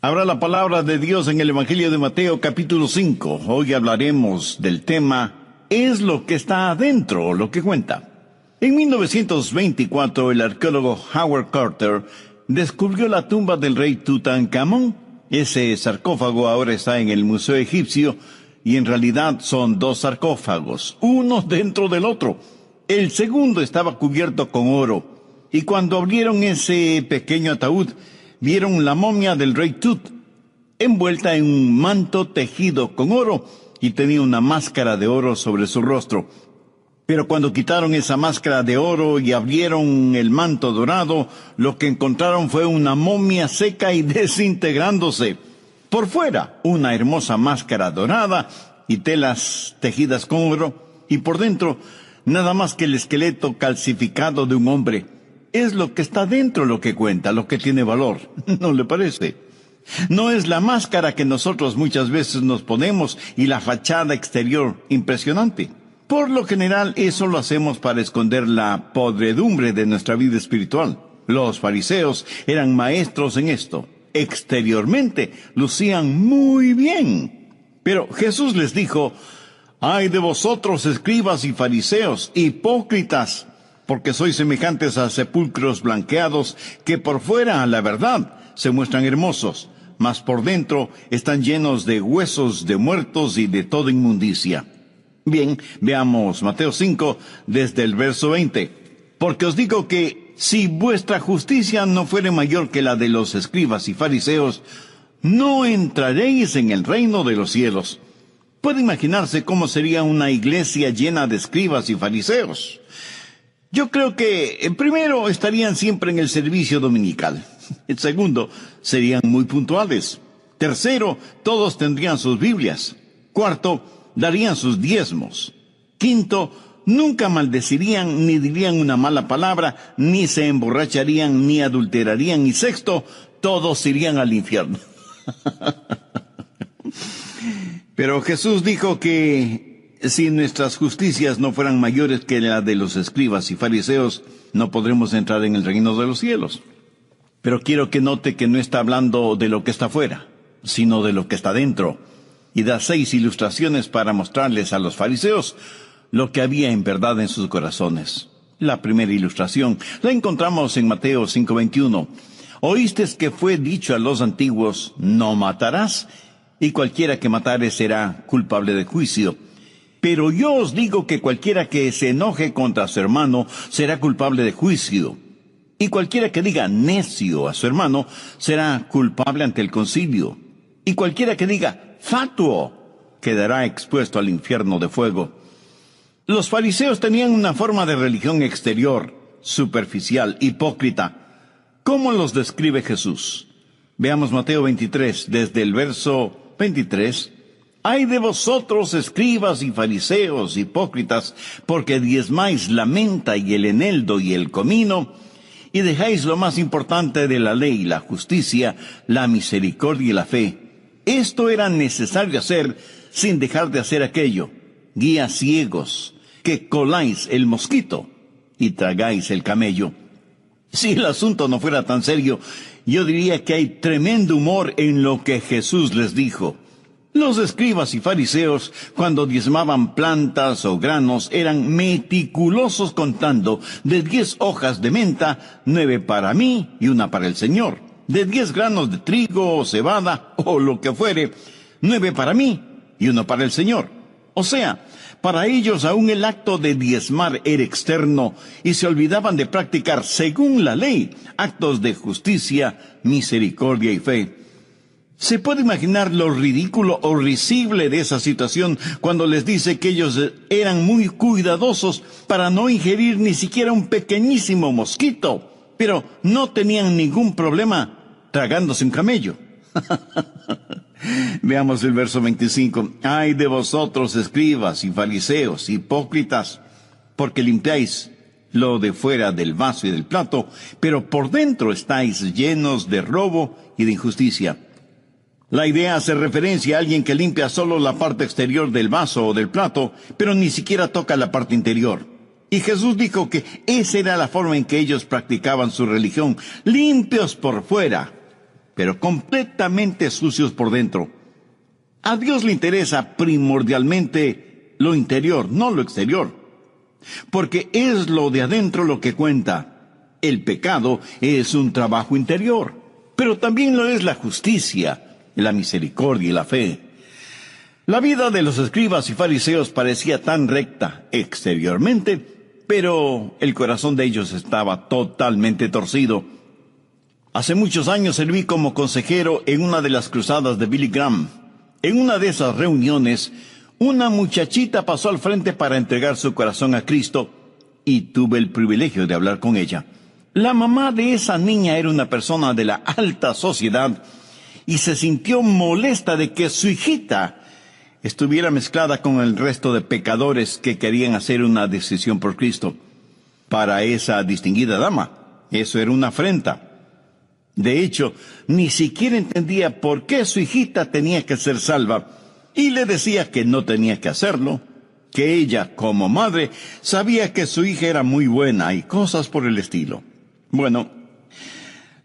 Abra la palabra de Dios en el Evangelio de Mateo capítulo 5. Hoy hablaremos del tema ¿es lo que está adentro lo que cuenta? En 1924 el arqueólogo Howard Carter descubrió la tumba del rey Tutankamón. Ese sarcófago ahora está en el Museo Egipcio y en realidad son dos sarcófagos, uno dentro del otro. El segundo estaba cubierto con oro y cuando abrieron ese pequeño ataúd vieron la momia del rey Tut, envuelta en un manto tejido con oro, y tenía una máscara de oro sobre su rostro. Pero cuando quitaron esa máscara de oro y abrieron el manto dorado, lo que encontraron fue una momia seca y desintegrándose. Por fuera, una hermosa máscara dorada y telas tejidas con oro, y por dentro, nada más que el esqueleto calcificado de un hombre. Es lo que está dentro lo que cuenta, lo que tiene valor. ¿No le parece? No es la máscara que nosotros muchas veces nos ponemos y la fachada exterior impresionante. Por lo general, eso lo hacemos para esconder la podredumbre de nuestra vida espiritual. Los fariseos eran maestros en esto. Exteriormente, lucían muy bien. Pero Jesús les dijo: «Ay de vosotros, escribas y fariseos, hipócritas, porque sois semejantes a sepulcros blanqueados, que por fuera, a la verdad, se muestran hermosos, mas por dentro están llenos de huesos de muertos y de toda inmundicia». Bien, veamos Mateo 5, desde el verso 20. «Porque os digo que, si vuestra justicia no fuere mayor que la de los escribas y fariseos, no entraréis en el reino de los cielos». Puede imaginarse cómo sería una iglesia llena de escribas y fariseos. Yo creo que, primero, estarían siempre en el servicio dominical. Segundo, serían muy puntuales. Tercero, todos tendrían sus Biblias. Cuarto, darían sus diezmos. Quinto, nunca maldecirían ni dirían una mala palabra, ni se emborracharían, ni adulterarían. Y sexto, todos irían al infierno. Pero Jesús dijo que si nuestras justicias no fueran mayores que la de los escribas y fariseos, no podremos entrar en el reino de los cielos. Pero quiero que note que no está hablando de lo que está fuera, sino de lo que está dentro. Y da 6 ilustraciones para mostrarles a los fariseos lo que había en verdad en sus corazones. La primera ilustración la encontramos en Mateo 5:21. «Oísteis que fue dicho a los antiguos, no matarás, y cualquiera que matare será culpable de juicio. Pero yo os digo que cualquiera que se enoje contra su hermano será culpable de juicio. Y cualquiera que diga necio a su hermano será culpable ante el concilio. Y cualquiera que diga fatuo quedará expuesto al infierno de fuego». Los fariseos tenían una forma de religión exterior, superficial, hipócrita. ¿Cómo los describe Jesús? Veamos Mateo 23, desde el verso 23. «Ay de vosotros, escribas y fariseos, hipócritas, porque diezmáis la menta y el eneldo y el comino, y dejáis lo más importante de la ley, la justicia, la misericordia y la fe. Esto era necesario hacer sin dejar de hacer aquello. Guías ciegos, que coláis el mosquito y tragáis el camello». Si el asunto no fuera tan serio, yo diría que hay tremendo humor en lo que Jesús les dijo. Los escribas y fariseos, cuando diezmaban plantas o granos, eran meticulosos contando: de 10 hojas de menta, 9 para mí y 1 para el Señor. De 10 granos de trigo o cebada o lo que fuere, 9 para mí y 1 para el Señor. O sea, para ellos aún el acto de diezmar era externo y se olvidaban de practicar, según la ley, actos de justicia, misericordia y fe. ¿Se puede imaginar lo ridículo o risible de esa situación cuando les dice que ellos eran muy cuidadosos para no ingerir ni siquiera un pequeñísimo mosquito, pero no tenían ningún problema tragándose un camello? Veamos el verso 25. «Ay de vosotros, escribas y fariseos, hipócritas, porque limpiáis lo de fuera del vaso y del plato, pero por dentro estáis llenos de robo y de injusticia». La idea hace referencia a alguien que limpia solo la parte exterior del vaso o del plato, pero ni siquiera toca la parte interior. Y Jesús dijo que esa era la forma en que ellos practicaban su religión, limpios por fuera, pero completamente sucios por dentro. A Dios le interesa primordialmente lo interior, no lo exterior, porque es lo de adentro lo que cuenta. El pecado es un trabajo interior, pero también lo es la justicia, la misericordia y la fe. La vida de los escribas y fariseos parecía tan recta exteriormente, pero el corazón de ellos estaba totalmente torcido. Hace muchos años serví como consejero en una de las cruzadas de Billy Graham. En una de esas reuniones, una muchachita pasó al frente para entregar su corazón a Cristo y tuve el privilegio de hablar con ella. La mamá de esa niña era una persona de la alta sociedad y se sintió molesta de que su hijita estuviera mezclada con el resto de pecadores que querían hacer una decisión por Cristo. Para esa distinguida dama, eso era una afrenta. De hecho, ni siquiera entendía por qué su hijita tenía que ser salva, y le decía que no tenía que hacerlo, que ella, como madre, sabía que su hija era muy buena y cosas por el estilo. Bueno,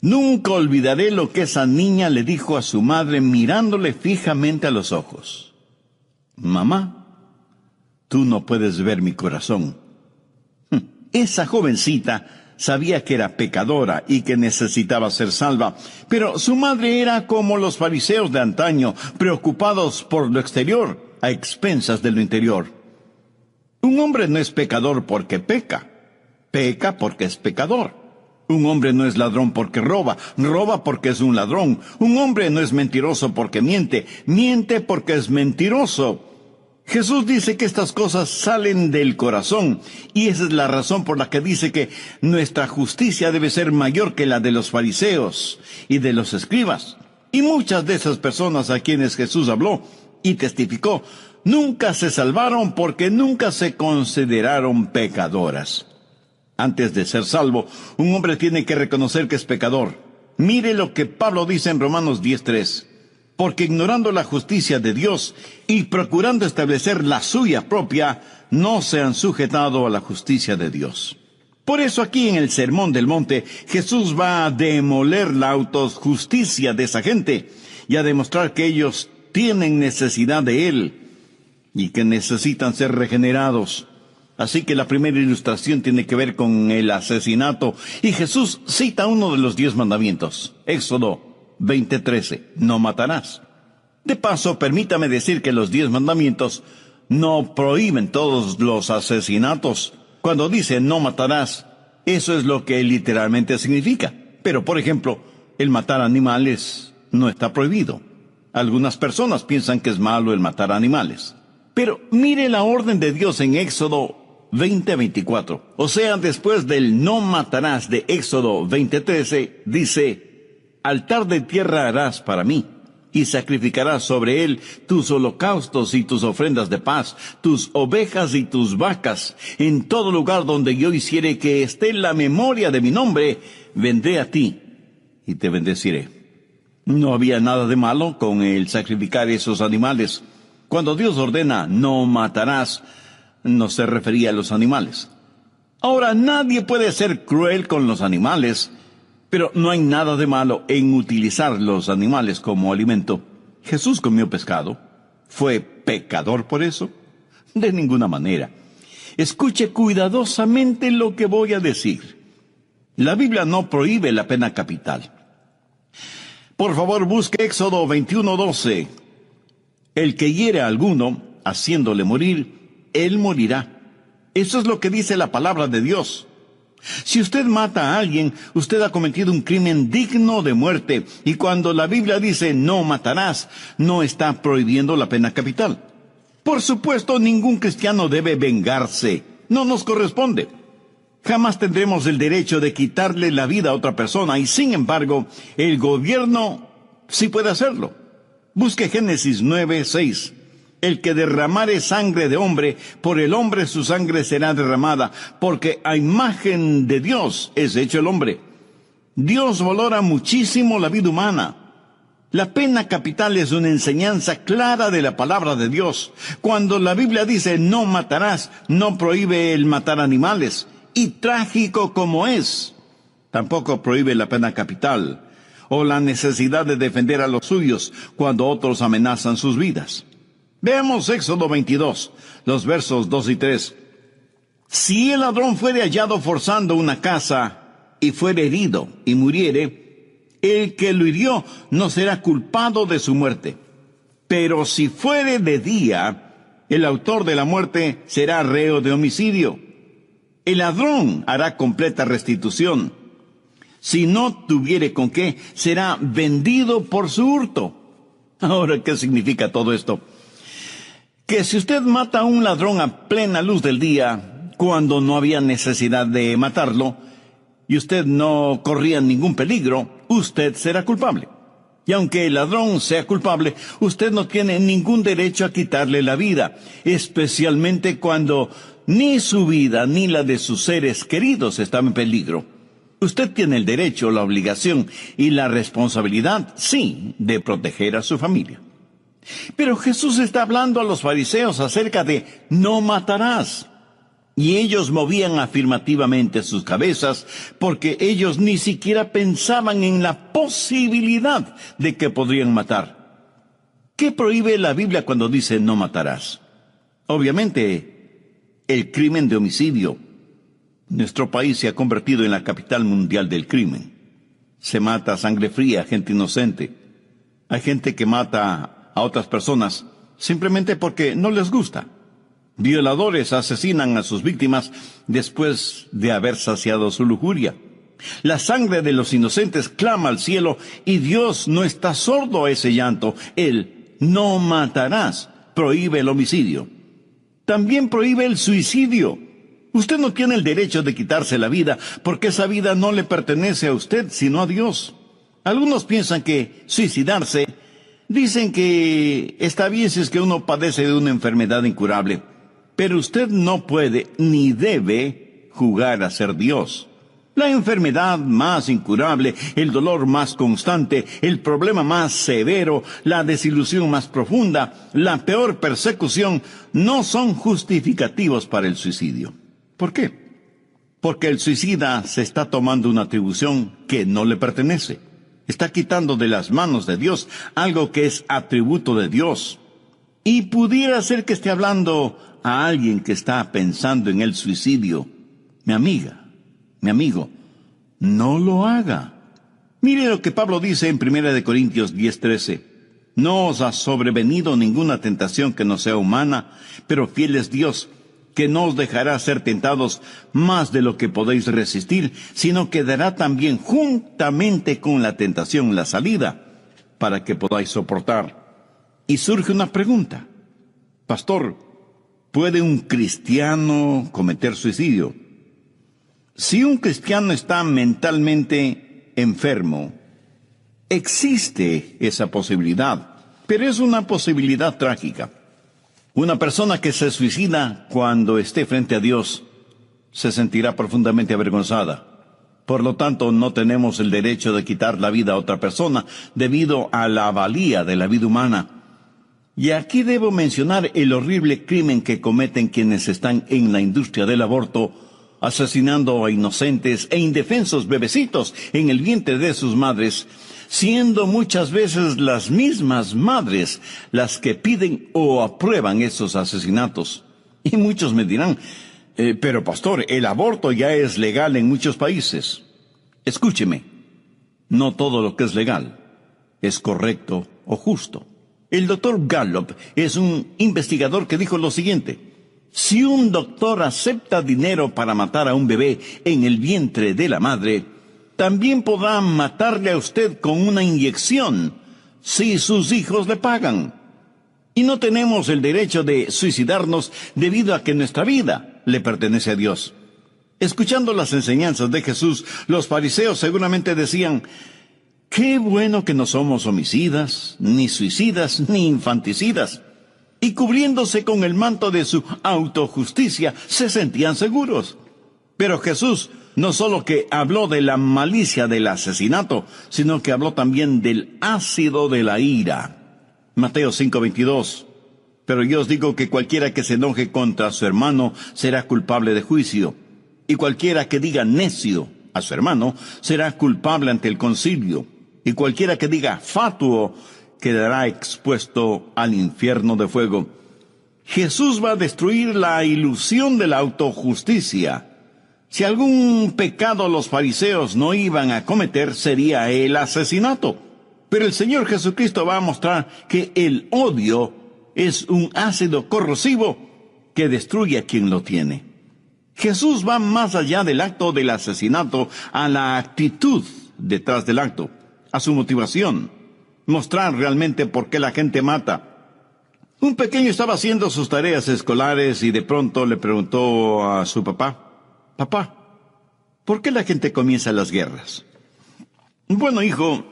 nunca olvidaré lo que esa niña le dijo a su madre mirándole fijamente a los ojos. Mamá, tú no puedes ver mi corazón. Esa jovencita sabía que era pecadora y que necesitaba ser salva, pero su madre era como los fariseos de antaño, preocupados por lo exterior, a expensas de lo interior. Un hombre no es pecador porque peca, peca porque es pecador. Un hombre no es ladrón porque roba, roba porque es un ladrón. Un hombre no es mentiroso porque miente, miente porque es mentiroso. Jesús dice que estas cosas salen del corazón, y esa es la razón por la que dice que nuestra justicia debe ser mayor que la de los fariseos y de los escribas. Y muchas de esas personas a quienes Jesús habló y testificó, nunca se salvaron porque nunca se consideraron pecadoras. Antes de ser salvo, un hombre tiene que reconocer que es pecador. Mire lo que Pablo dice en Romanos 10:3. Porque ignorando la justicia de Dios y procurando establecer la suya propia, no se han sujetado a la justicia de Dios. Por eso aquí en el Sermón del Monte, Jesús va a demoler la autojusticia de esa gente y a demostrar que ellos tienen necesidad de Él y que necesitan ser regenerados. Así que la primera ilustración tiene que ver con el asesinato, y Jesús cita uno de los 10 mandamientos, Éxodo 20:13, no matarás. De paso, permítame decir que los 10 mandamientos no prohíben todos los asesinatos. Cuando dice no matarás, eso es lo que literalmente significa. Pero, por ejemplo, el matar animales no está prohibido. Algunas personas piensan que es malo el matar animales. Pero mire la orden de Dios en Éxodo 20:24. O sea, después del no matarás de Éxodo 20:13, dice: altar de tierra harás para mí, y sacrificarás sobre él tus holocaustos y tus ofrendas de paz, tus ovejas y tus vacas. En todo lugar donde yo hiciere que esté la memoria de mi nombre, vendré a ti y te bendeciré. No había nada de malo con el sacrificar esos animales. Cuando Dios ordena no matarás, no se refería a los animales. Ahora, nadie puede ser cruel con los animales, pero no hay nada de malo en utilizar los animales como alimento. ¿Jesús comió pescado? ¿Fue pecador por eso? De ninguna manera. Escuche cuidadosamente lo que voy a decir. La Biblia no prohíbe la pena capital. Por favor, busque Éxodo 21:12. El que hiere a alguno, haciéndole morir, él morirá. Eso es lo que dice la palabra de Dios. Si usted mata a alguien, usted ha cometido un crimen digno de muerte. Y cuando la Biblia dice no matarás, no está prohibiendo la pena capital. Por supuesto, ningún cristiano debe vengarse. No nos corresponde. Jamás tendremos el derecho de quitarle la vida a otra persona, y sin embargo, el gobierno sí puede hacerlo. Busque Génesis 9:6. El que derramare sangre de hombre, por el hombre su sangre será derramada, porque a imagen de Dios es hecho el hombre. Dios valora muchísimo la vida humana. La pena capital es una enseñanza clara de la palabra de Dios. Cuando la Biblia dice no matarás, no prohíbe el matar animales. Y trágico como es, tampoco prohíbe la pena capital. o la necesidad de defender a los suyos cuando otros amenazan sus vidas. Veamos Éxodo 22, los versos 2 y 3. Si el ladrón fuere hallado forzando una casa y fuere herido y muriere, el que lo hirió no será culpado de su muerte. Pero si fuere de día, el autor de la muerte será reo de homicidio. El ladrón hará completa restitución. Si no tuviere con qué, será vendido por su hurto. Ahora, ¿qué significa todo esto? Que si usted mata a un ladrón a plena luz del día, cuando no había necesidad de matarlo, y usted no corría ningún peligro, usted será culpable. Y aunque el ladrón sea culpable, usted no tiene ningún derecho a quitarle la vida, especialmente cuando ni su vida ni la de sus seres queridos están en peligro. Usted tiene el derecho, la obligación y la responsabilidad, sí, de proteger a su familia. Pero Jesús está hablando a los fariseos acerca de no matarás. Y ellos movían afirmativamente sus cabezas porque ellos ni siquiera pensaban en la posibilidad de que podrían matar. ¿Qué prohíbe la Biblia cuando dice no matarás? Obviamente, el crimen de homicidio. Nuestro país se ha convertido en la capital mundial del crimen. Se mata a sangre fría a gente inocente. Hay gente que mata a otras personas simplemente porque no les gusta. Violadores asesinan a sus víctimas después de haber saciado su lujuria. La sangre de los inocentes clama al cielo y Dios no está sordo a ese llanto. Él no matarás prohíbe el homicidio. También prohíbe el suicidio. Usted no tiene el derecho de quitarse la vida porque esa vida no le pertenece a usted sino a Dios. Algunos piensan que suicidarse, dicen que está bien si es que uno padece de una enfermedad incurable. Pero usted no puede ni debe jugar a ser Dios. La enfermedad más incurable, el dolor más constante, el problema más severo, la desilusión más profunda, la peor persecución, no son justificativos para el suicidio. ¿Por qué? Porque el suicida se está tomando una atribución que no le pertenece. Está quitando de las manos de Dios algo que es atributo de Dios. Y pudiera ser que esté hablando a alguien que está pensando en el suicidio. Mi amiga, mi amigo, no lo haga. Mire lo que Pablo dice en 1 Corintios 10:13. No os ha sobrevenido ninguna tentación que no sea humana, pero fiel es Dios, que no os dejará ser tentados más de lo que podéis resistir, sino que dará también juntamente con la tentación la salida, para que podáis soportar. Y surge una pregunta. Pastor, ¿puede un cristiano cometer suicidio? Si un cristiano está mentalmente enfermo, existe esa posibilidad, pero es una posibilidad trágica. Una persona que se suicida cuando esté frente a Dios se sentirá profundamente avergonzada. Por lo tanto, no tenemos el derecho de quitar la vida a otra persona debido a la valía de la vida humana. Y aquí debo mencionar el horrible crimen que cometen quienes están en la industria del aborto, asesinando a inocentes e indefensos bebecitos en el vientre de sus madres, siendo muchas veces las mismas madres las que piden o aprueban esos asesinatos. Y muchos me dirán, pero pastor, el aborto ya es legal en muchos países. Escúcheme, no todo lo que es legal es correcto o justo. El doctor Gallup es un investigador que dijo lo siguiente: si un doctor acepta dinero para matar a un bebé en el vientre de la madre, también podrá matarle a usted con una inyección si sus hijos le pagan. Y no tenemos el derecho de suicidarnos debido a que nuestra vida le pertenece a Dios. Escuchando las enseñanzas de Jesús, los fariseos seguramente decían: qué bueno que no somos homicidas, ni suicidas, ni infanticidas. Y cubriéndose con el manto de su autojusticia, se sentían seguros. Pero Jesús no solo que habló de la malicia del asesinato, sino que habló también del ácido de la ira. Mateo 5:22. Pero yo os digo que cualquiera que se enoje contra su hermano será culpable de juicio. Y cualquiera que diga necio a su hermano será culpable ante el concilio. y cualquiera que diga fatuo quedará expuesto al infierno de fuego. Jesús va a destruir la ilusión de la autojusticia. Si algún pecado los fariseos no iban a cometer, sería el asesinato. Pero el Señor Jesucristo va a mostrar que el odio es un ácido corrosivo que destruye a quien lo tiene. Jesús va más allá del acto del asesinato a la actitud detrás del acto, a su motivación, mostrar realmente por qué la gente mata. Un pequeño estaba haciendo sus tareas escolares y de pronto le preguntó a su papá: «Papá, ¿por qué la gente comienza las guerras?» «Bueno, hijo,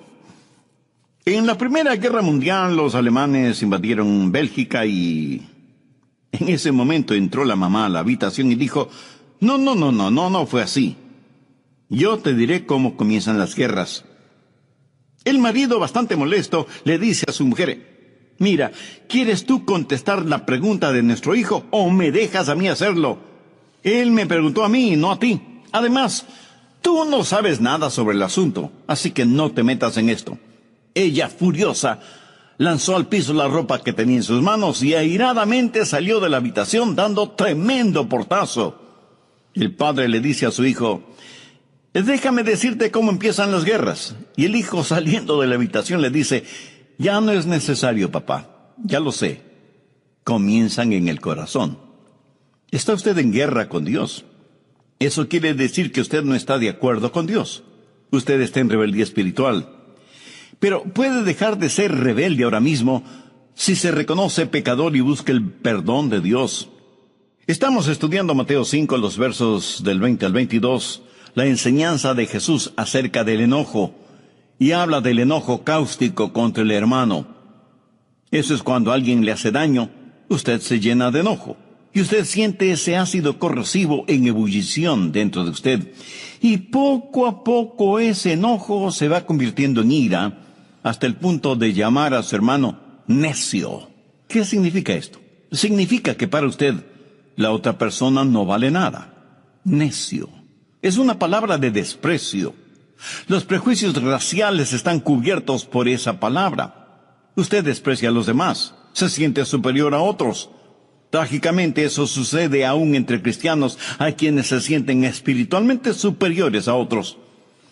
en la Primera Guerra Mundial los alemanes invadieron Bélgica y...» En ese momento entró la mamá a la habitación y dijo: No fue así. Yo te diré cómo comienzan las guerras. El marido, bastante molesto, le dice a su mujer: «Mira, ¿quieres tú contestar la pregunta de nuestro hijo o me dejas a mí hacerlo? Él me preguntó a mí, no a ti. Además, tú no sabes nada sobre el asunto, así que no te metas en esto». Ella, furiosa, lanzó al piso la ropa que tenía en sus manos y airadamente salió de la habitación dando tremendo portazo. El padre le dice a su hijo: «Déjame decirte cómo empiezan las guerras». Y el hijo, saliendo de la habitación, le dice: «Ya no es necesario, papá, ya lo sé. Comienzan en el corazón». ¿Está usted en guerra con Dios? Eso quiere decir que usted no está de acuerdo con Dios. Usted está en rebeldía espiritual. Pero puede dejar de ser rebelde ahora mismo si se reconoce pecador y busca el perdón de Dios. Estamos estudiando Mateo 5, los versos del 20 al 22, la enseñanza de Jesús acerca del enojo, y habla del enojo cáustico contra el hermano. Eso es cuando alguien le hace daño, usted se llena de enojo, y usted siente ese ácido corrosivo en ebullición dentro de usted. Y poco a poco ese enojo se va convirtiendo en ira, hasta el punto de llamar a su hermano necio. ¿Qué significa esto? Significa que para usted la otra persona no vale nada. Necio. Es una palabra de desprecio. Los prejuicios raciales están cubiertos por esa palabra. Usted desprecia a los demás, se siente superior a otros. Trágicamente eso sucede aún entre cristianos, a quienes se sienten espiritualmente superiores a otros.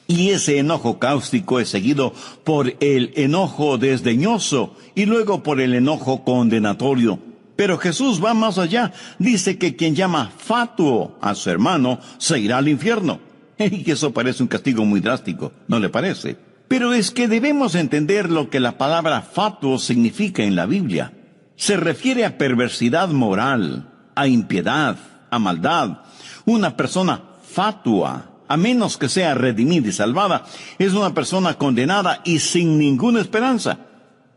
Y ese enojo cáustico es seguido por el enojo desdeñoso y luego por el enojo condenatorio. Pero Jesús va más allá. Dice que quien llama fatuo a su hermano se irá al infierno. Y eso parece un castigo muy drástico, ¿no le parece? Pero es que debemos entender lo que la palabra fatuo significa en la Biblia. Se refiere a perversidad moral, a impiedad, a maldad. Una persona fatua, a menos que sea redimida y salvada, es una persona condenada y sin ninguna esperanza.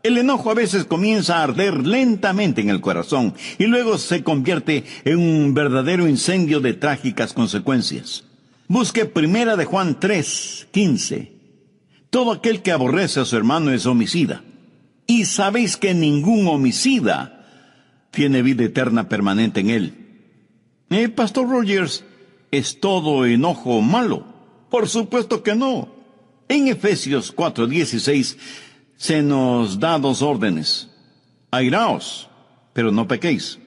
El enojo a veces comienza a arder lentamente en el corazón y luego se convierte en un verdadero incendio de trágicas consecuencias. Busque 1 de Juan 3:15. Todo aquel que aborrece a su hermano es homicida. Y sabéis que ningún homicida tiene vida eterna permanente en él. Pastor Rogers, ¿es todo enojo malo? Por supuesto que no. En Efesios 4:16 se nos da 2 órdenes. Airaos, pero no pequéis.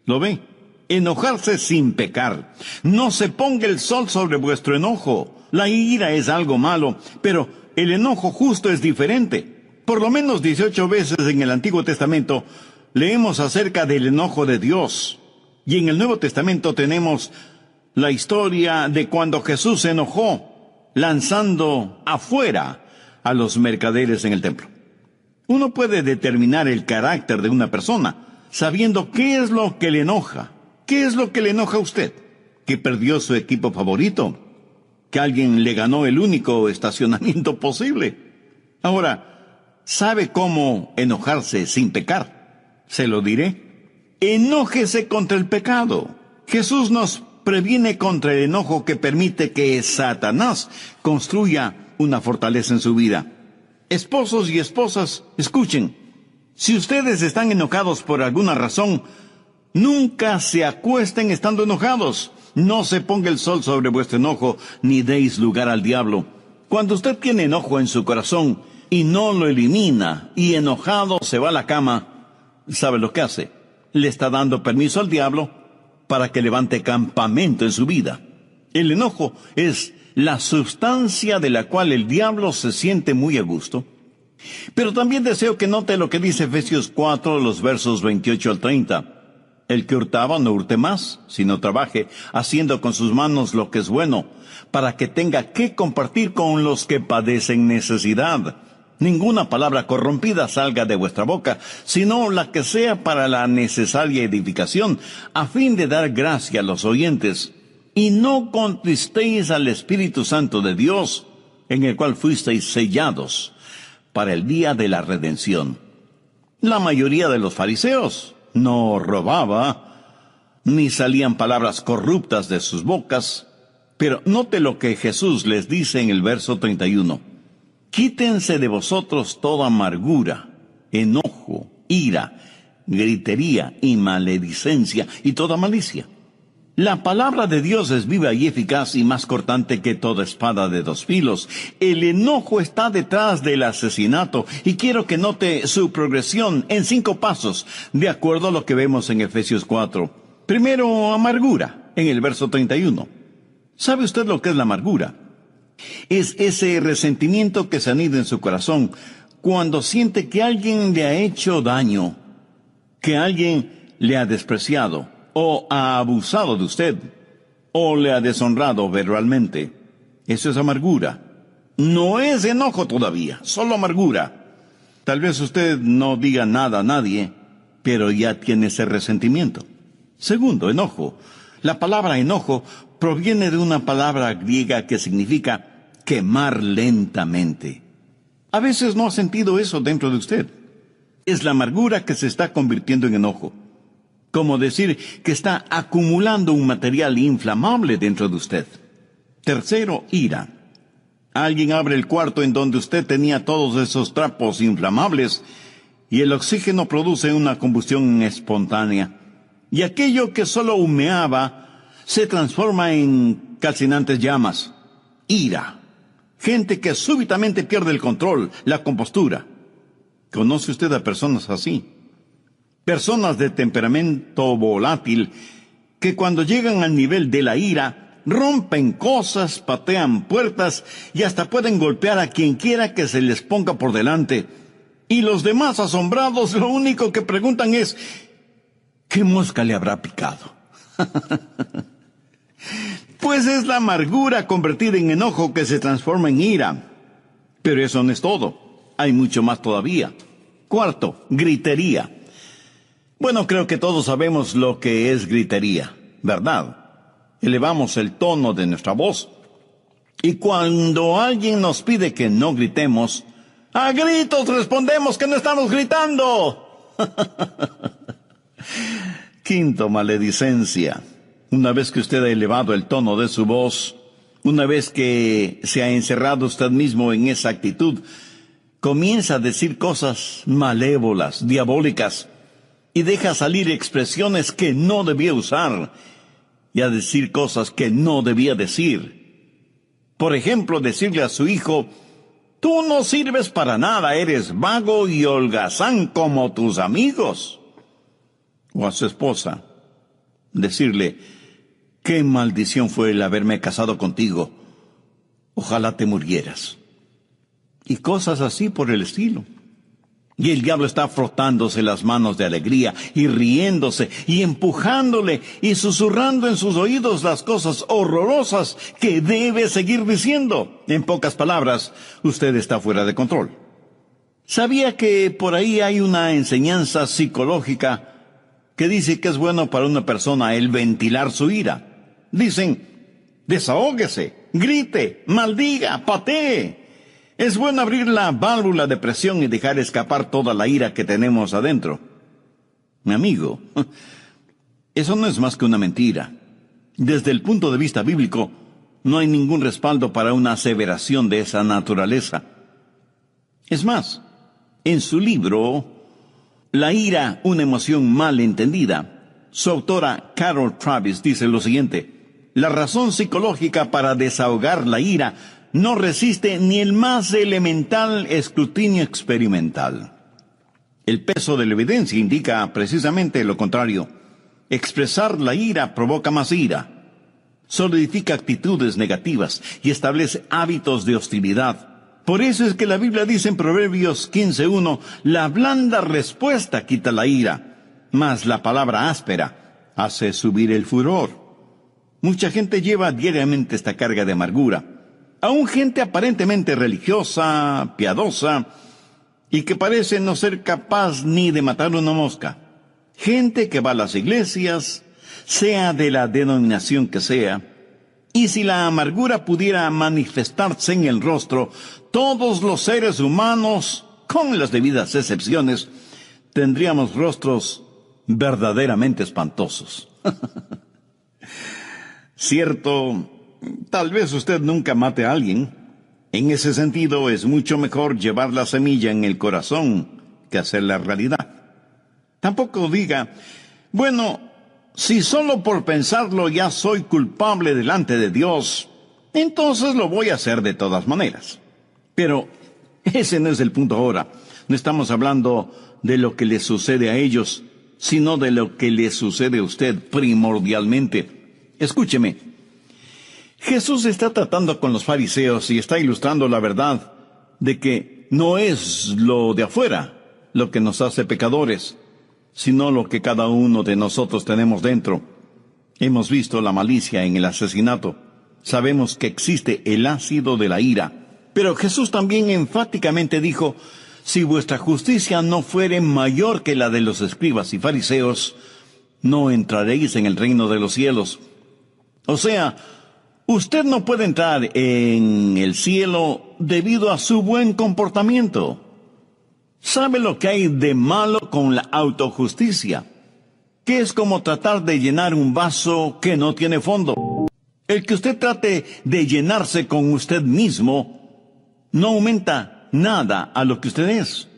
¿Lo ve? Enojarse sin pecar. No se ponga el sol sobre vuestro enojo. La ira es algo malo, pero el enojo justo es diferente. Por lo menos 18 veces en el Antiguo Testamento leemos acerca del enojo de Dios. Y en el Nuevo Testamento tenemos la historia de cuando Jesús se enojó, lanzando afuera a los mercaderes en el templo. Uno puede determinar el carácter de una persona sabiendo qué es lo que le enoja. ¿Qué es lo que le enoja a usted? ¿Que perdió su equipo favorito? ¿Que alguien le ganó el único estacionamiento posible? Ahora, ¿sabe cómo enojarse sin pecar? Se lo diré. Enójese contra el pecado. Jesús nos previene contra el enojo que permite que Satanás construya una fortaleza en su vida. Esposos y esposas, escuchen. Si ustedes están enojados por alguna razón, nunca se acuesten estando enojados. No se ponga el sol sobre vuestro enojo, ni deis lugar al diablo. Cuando usted tiene enojo en su corazón, y no lo elimina, y enojado se va a la cama, ¿sabe lo que hace? Le está dando permiso al diablo para que levante campamento en su vida. El enojo es la sustancia de la cual el diablo se siente muy a gusto. Pero también deseo que note lo que dice Efesios 4, los versos 28 al 30. El que hurtaba no hurte más, sino trabaje, haciendo con sus manos lo que es bueno, para que tenga que compartir con los que padecen necesidad. Ninguna palabra corrompida salga de vuestra boca, sino la que sea para la necesaria edificación, a fin de dar gracia a los oyentes. Y no contristéis al Espíritu Santo de Dios, en el cual fuisteis sellados para el día de la redención. La mayoría de los fariseos no robaba, ni salían palabras corruptas de sus bocas, pero note lo que Jesús les dice en el verso 31. Quítense de vosotros toda amargura, enojo, ira, gritería y maledicencia y toda malicia. La palabra de Dios es viva y eficaz y más cortante que toda espada de dos filos. El enojo está detrás del asesinato y quiero que note su progresión en 5 pasos, de acuerdo a lo que vemos en Efesios 4. Primero, amargura, en el verso 31. ¿Sabe usted lo que es la amargura? Es ese resentimiento que se anida en su corazón cuando siente que alguien le ha hecho daño, que alguien le ha despreciado, o ha abusado de usted, o le ha deshonrado verbalmente. Eso es amargura. No es enojo todavía, solo amargura. Tal vez usted no diga nada a nadie, pero ya tiene ese resentimiento. Segundo, enojo. La palabra enojo proviene de una palabra griega que significa quemar lentamente. A veces no ha sentido eso dentro de usted. Es la amargura que se está convirtiendo en enojo. Como decir que está acumulando un material inflamable dentro de usted. Tercero, ira. Alguien abre el cuarto en donde usted tenía todos esos trapos inflamables y el oxígeno produce una combustión espontánea. Y aquello que solo humeaba se transforma en calcinantes llamas. Ira. Gente que súbitamente pierde el control, la compostura. ¿Conoce usted a personas así? Personas de temperamento volátil que cuando llegan al nivel de la ira, rompen cosas, patean puertas y hasta pueden golpear a quien quiera que se les ponga por delante. Y los demás asombrados lo único que preguntan es, ¿qué mosca le habrá picado? Pues es la amargura convertida en enojo que se transforma en ira. Pero eso no es todo. Hay mucho más todavía. Cuarto, gritería. Bueno, creo que todos sabemos lo que es gritería, ¿verdad? Elevamos el tono de nuestra voz. Y cuando alguien nos pide que no gritemos, a gritos respondemos que no estamos gritando. Quinto, maledicencia. Una vez que usted ha elevado el tono de su voz, una vez que se ha encerrado usted mismo en esa actitud, comienza a decir cosas malévolas, diabólicas, y deja salir expresiones que no debía usar, y a decir cosas que no debía decir. Por ejemplo, decirle a su hijo, tú no sirves para nada, eres vago y holgazán como tus amigos. O a su esposa, decirle, qué maldición fue el haberme casado contigo, ojalá te murieras. Y cosas así por el estilo. Y el diablo está frotándose las manos de alegría y riéndose y empujándole y susurrando en sus oídos las cosas horrorosas que debe seguir diciendo. En pocas palabras, usted está fuera de control. ¿Sabía que por ahí hay una enseñanza psicológica que dice que es bueno para una persona el ventilar su ira? Dicen, desahóguese, grite, maldiga, patee. Es bueno abrir la válvula de presión y dejar escapar toda la ira que tenemos adentro. Mi amigo, eso no es más que una mentira. Desde el punto de vista bíblico, no hay ningún respaldo para una aseveración de esa naturaleza. Es más, en su libro, La ira, una emoción mal entendida, su autora Carol Travis dice lo siguiente: la razón psicológica para desahogar la ira no resiste ni el más elemental escrutinio experimental. El peso de la evidencia indica precisamente lo contrario. Expresar la ira provoca más ira, solidifica actitudes negativas y establece hábitos de hostilidad. Por eso es que la Biblia dice en Proverbios 15:1, la blanda respuesta quita la ira, mas la palabra áspera hace subir el furor. Mucha gente lleva diariamente esta carga de amargura. Aún gente aparentemente religiosa, piadosa, y que parece no ser capaz ni de matar una mosca. Gente que va a las iglesias, sea de la denominación que sea, y si la amargura pudiera manifestarse en el rostro, todos los seres humanos, con las debidas excepciones, tendríamos rostros verdaderamente espantosos. Cierto, tal vez usted nunca mate a alguien. En ese sentido, es mucho mejor llevar la semilla en el corazón que hacerla realidad. Tampoco diga, bueno, si solo por pensarlo ya soy culpable delante de Dios, entonces lo voy a hacer de todas maneras. Pero ese no es el punto ahora. No estamos hablando de lo que le sucede a ellos, sino de lo que le sucede a usted primordialmente. Escúcheme. Jesús está tratando con los fariseos y está ilustrando la verdad de que no es lo de afuera lo que nos hace pecadores, sino lo que cada uno de nosotros tenemos dentro. Hemos visto la malicia en el asesinato. Sabemos que existe el ácido de la ira. Pero Jesús también enfáticamente dijo, si vuestra justicia no fuere mayor que la de los escribas y fariseos, no entraréis en el reino de los cielos. O sea, usted no puede entrar en el cielo debido a su buen comportamiento. ¿Sabe lo que hay de malo con la autojusticia? Que es como tratar de llenar un vaso que no tiene fondo. El que usted trate de llenarse con usted mismo no aumenta nada a lo que usted es,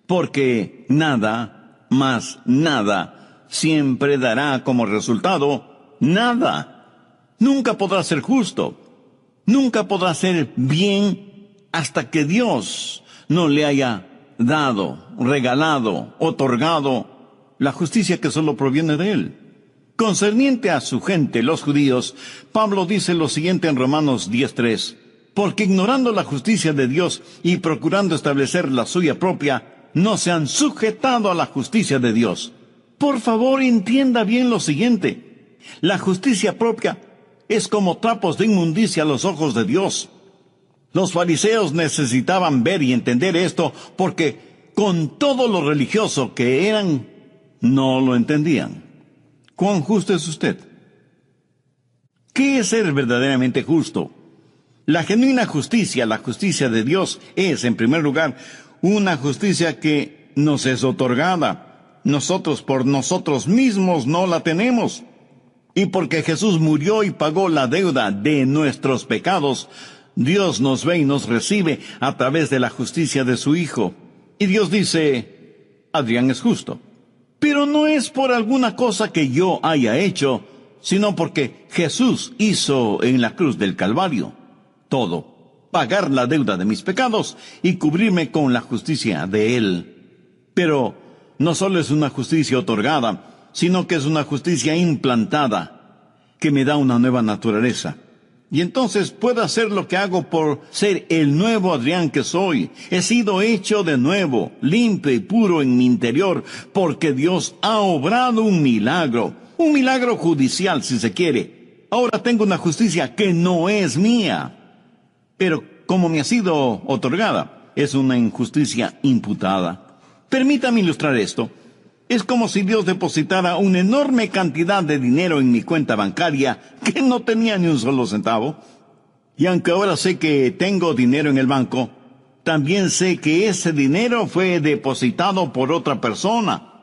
porque nada más nada siempre dará como resultado nada. Nunca podrá ser justo, nunca podrá ser bien hasta que Dios no le haya dado, regalado, otorgado la justicia que solo proviene de Él. Concerniente a su gente, los judíos, Pablo dice lo siguiente en Romanos 10:3, porque ignorando la justicia de Dios y procurando establecer la suya propia, no se han sujetado a la justicia de Dios. Por favor, entienda bien lo siguiente. La justicia propia es como trapos de inmundicia a los ojos de Dios. Los fariseos necesitaban ver y entender esto porque, con todo lo religioso que eran, no lo entendían. ¿Cuán justo es usted? ¿Qué es ser verdaderamente justo? La genuina justicia, la justicia de Dios, es, en primer lugar, una justicia que nos es otorgada. Nosotros por nosotros mismos no la tenemos. Y porque Jesús murió y pagó la deuda de nuestros pecados, Dios nos ve y nos recibe a través de la justicia de su Hijo. Y Dios dice, Adrián es justo. Pero no es por alguna cosa que yo haya hecho, sino porque Jesús hizo en la cruz del Calvario todo, pagar la deuda de mis pecados y cubrirme con la justicia de Él. Pero no solo es una justicia otorgada, sino que es una justicia implantada, que me da una nueva naturaleza. Y entonces puedo hacer lo que hago por ser el nuevo Adrián que soy. He sido hecho de nuevo, limpio y puro en mi interior, porque Dios ha obrado un milagro judicial si se quiere. Ahora tengo una justicia que no es mía, pero como me ha sido otorgada, es una injusticia imputada. Permítame ilustrar esto. Es como si Dios depositara una enorme cantidad de dinero en mi cuenta bancaria que no tenía ni un solo centavo. Y aunque ahora sé que tengo dinero en el banco, también sé que ese dinero fue depositado por otra persona.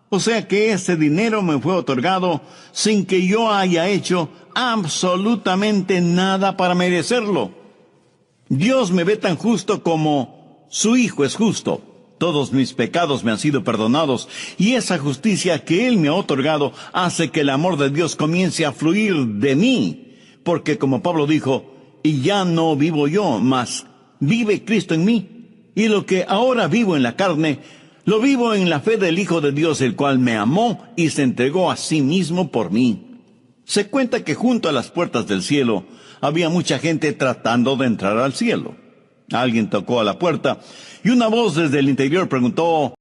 O sea que ese dinero me fue otorgado sin que yo haya hecho absolutamente nada para merecerlo. Dios me ve tan justo como su Hijo es justo. Todos mis pecados me han sido perdonados, y esa justicia que Él me ha otorgado hace que el amor de Dios comience a fluir de mí, porque como Pablo dijo, y ya no vivo yo, mas vive Cristo en mí. Y lo que ahora vivo en la carne, lo vivo en la fe del Hijo de Dios, el cual me amó y se entregó a sí mismo por mí. Se cuenta que junto a las puertas del cielo había mucha gente tratando de entrar al cielo. Alguien tocó a la puerta y una voz desde el interior preguntó: